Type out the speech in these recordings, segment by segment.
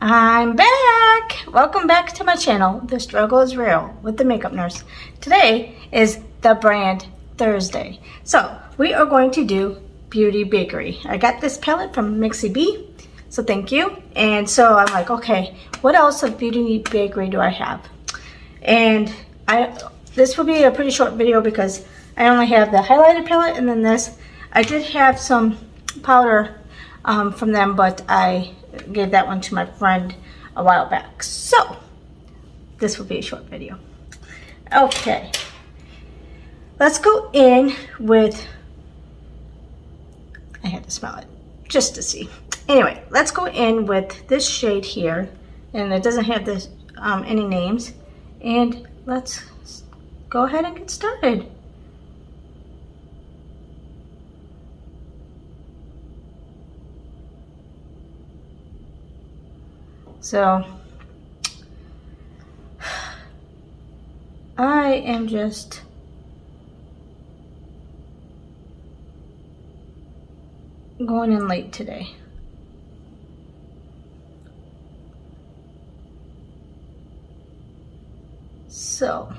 I'm back! Welcome back to my channel, The Struggle is Real with the Makeup Nurse. Today is the brand Thursday. So we are going to do Beauty Bakerie. I got this palette from Mixsy B, so thank you. And so I'm like, okay, what else of Beauty Bakerie do I have? And this will be a pretty short video because I only have the highlighted palette and then this. I did have some powder from them, but I gave that one to my friend a while back. So this will be a short video. Okay, let's go in with, I had to smell it just to see. Anyway, let's go in with this shade here, and it doesn't have this any names, and let's go ahead and get started. So I am just going in late today. So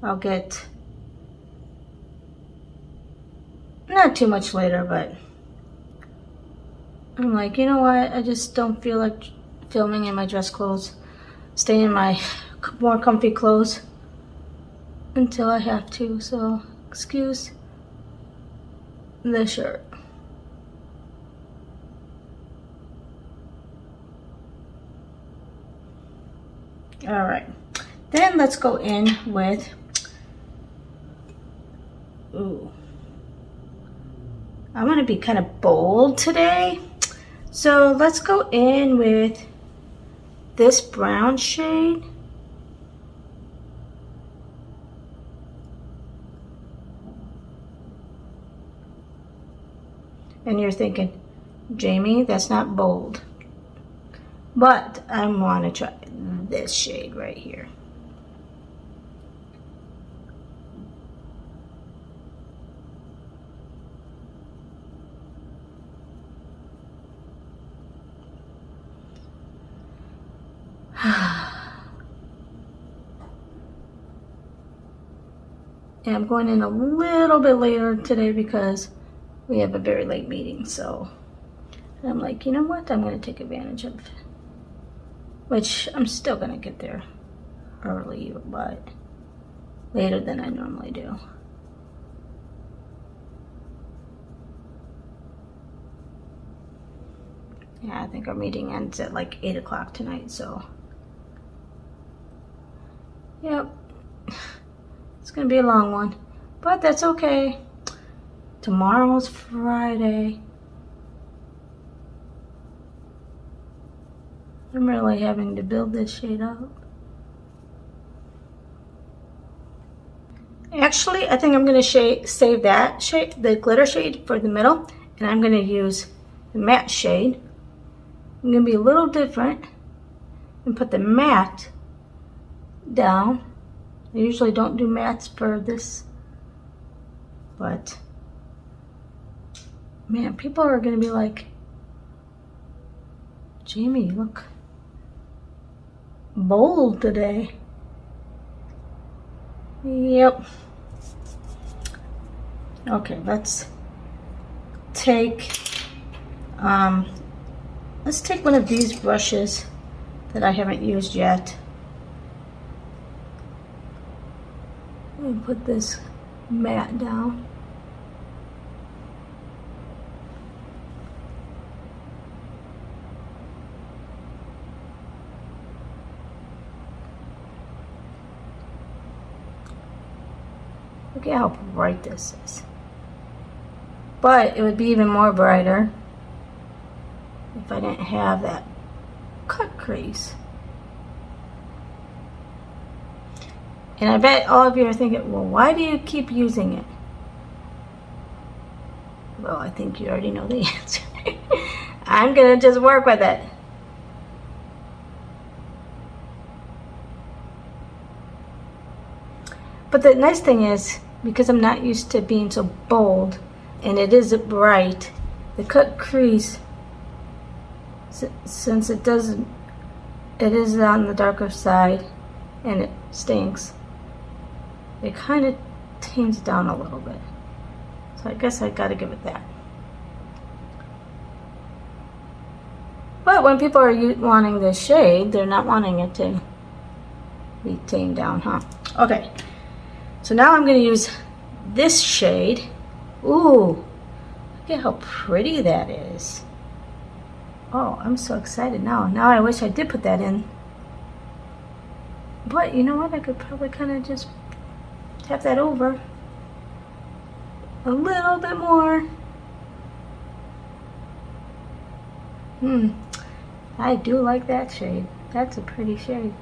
I'll get not too much later, but I'm like, you know what, I just don't feel like filming in my dress clothes. Stay in my more comfy clothes until I have to, so excuse the shirt. All right, then let's go in with, ooh, I want to be kind of bold today. So let's go in with this brown shade. And you're thinking, Jamie, that's not bold. But I want to try this shade right here. And I'm going in a little bit later today because we have a very late meeting. So I'm like, you know what? I'm going to take advantage of, which I'm still going to get there early, but later than I normally do. Yeah, I think our meeting ends at like 8 o'clock tonight, so yep. It's gonna be a long one, but that's okay. Tomorrow's Friday. I'm really having to build this shade up. Actually, I think I'm gonna save that shade, the glitter shade, for the middle, and I'm gonna use the matte shade. I'm gonna be a little different and put the matte down. I usually don't do mattes for this, but man, people are gonna be like, Jamie, you look bold today. Yep. Okay, let's take one of these brushes that I haven't used yet. And put this matte down. Look at how bright this is. But it would be even more brighter if I didn't have that cut crease. And I bet all of you are thinking, well, why do you keep using it? Well, I think you already know the answer. I'm gonna just work with it. But the nice thing is, because I'm not used to being so bold, and it is bright, the cut crease, since it is on the darker side and it stinks, it kind of tames it down a little bit. So I guess I gotta give it that. But when people are wanting this shade, they're not wanting it to be tamed down, huh? Okay, so now I'm gonna use this shade. Ooh, look at how pretty that is. Oh, I'm so excited now. Now I wish I did put that in. But you know what? I could probably kind of just tap that over a little bit more. I do like that shade. That's a pretty shade.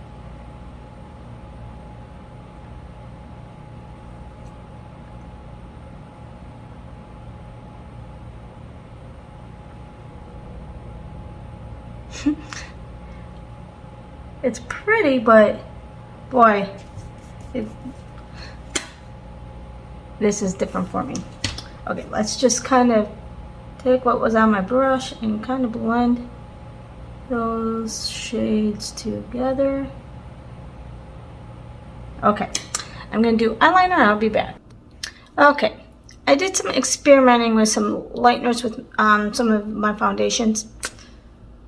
It's pretty, but boy, this is different for me. Okay, let's just kind of take what was on my brush and kind of blend those shades together. Okay, I'm gonna do eyeliner and I'll be back. Okay, I did some experimenting with some lighteners with some of my foundations.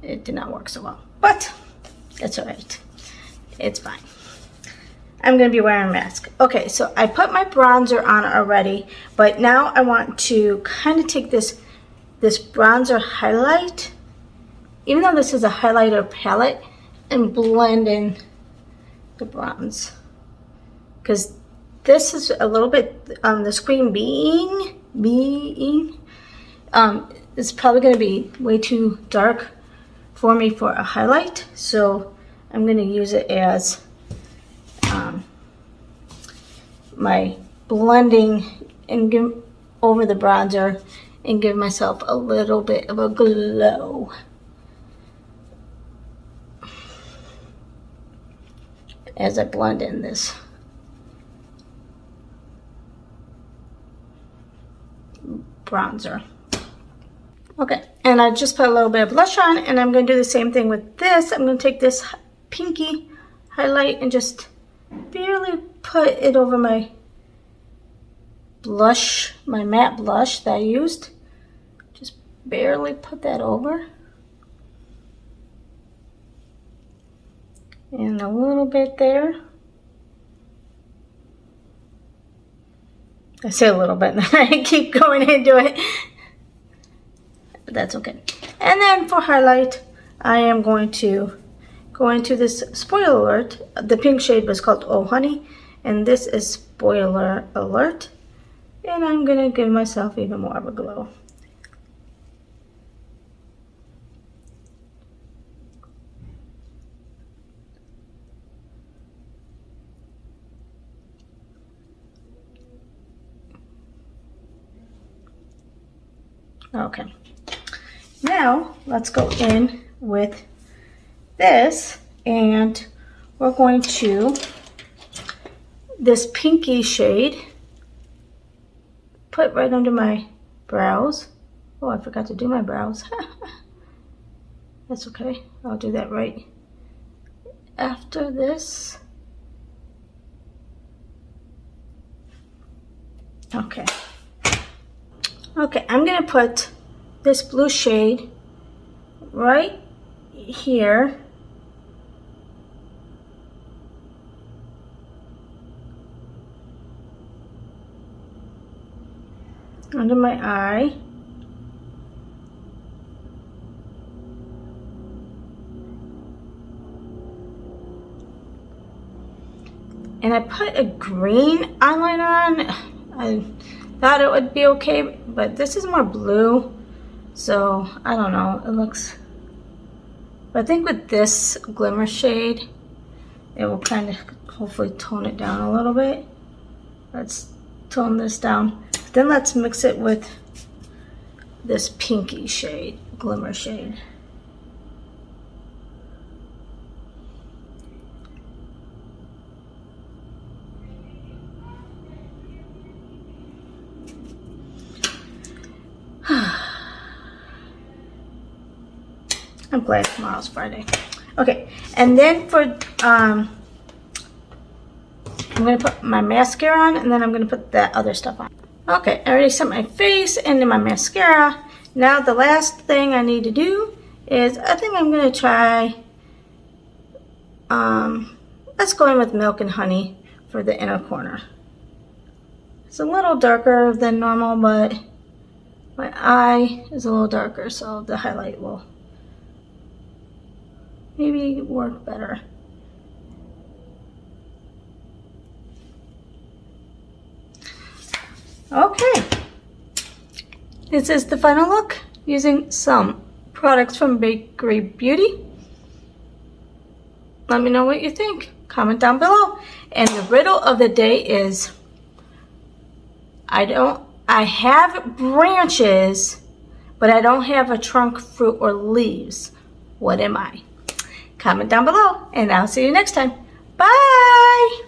It did not work so well, but it's all right. It's fine. I'm gonna be wearing a mask. Okay, so I put my bronzer on already, but now I want to kind of take this bronzer highlight, even though this is a highlighter palette, and blend in the bronze. Because this is a little bit, the screen being, it's probably gonna be way too dark for me for a highlight. So I'm gonna use it as my blending and give over the bronzer and give myself a little bit of a glow. As I blend in this bronzer. Okay, and I just put a little bit of blush on, and I'm going to do the same thing with this. I'm going to take this pinky highlight and just barely put it over my blush, my matte blush that I used. Just barely put that over. And a little bit there. I say a little bit and then I keep going into it. But that's okay. And then for highlight, I am going to go into this Spoiler Alert. The pink shade was called Oh Honey, and this is Spoiler Alert. And I'm gonna give myself even more of a glow. Okay, now let's go in with this, and we're going to, this pinky shade, put right under my brows. Oh, I forgot to do my brows. That's okay, I'll do that right after this. Okay. Okay, I'm gonna put this blue shade right here. Under my eye. And I put a green eyeliner on. I thought it would be okay, but this is more blue, so I don't know, it looks, but I think with this glimmer shade it will kind of hopefully tone it down a little bit. Let's tone this down, then let's mix it with this pinky shade, glimmer shade. I'm glad tomorrow's Friday. Okay, and then for, I'm going to put my mascara on, and then I'm going to put that other stuff on. Okay, I already set my face and then my mascara. Now the last thing I need to do is, I think I'm going to try, let's go in with Milk and Honey for the inner corner. It's a little darker than normal, but my eye is a little darker, so the highlight will maybe work better. Okay, this is the final look using some products from Bakerie Beauty. Let me know what you think. Comment down below. And the riddle of the day is, I have branches, but I don't have a trunk, fruit, or leaves. What am I? Comment down below, and I'll see you next time. Bye!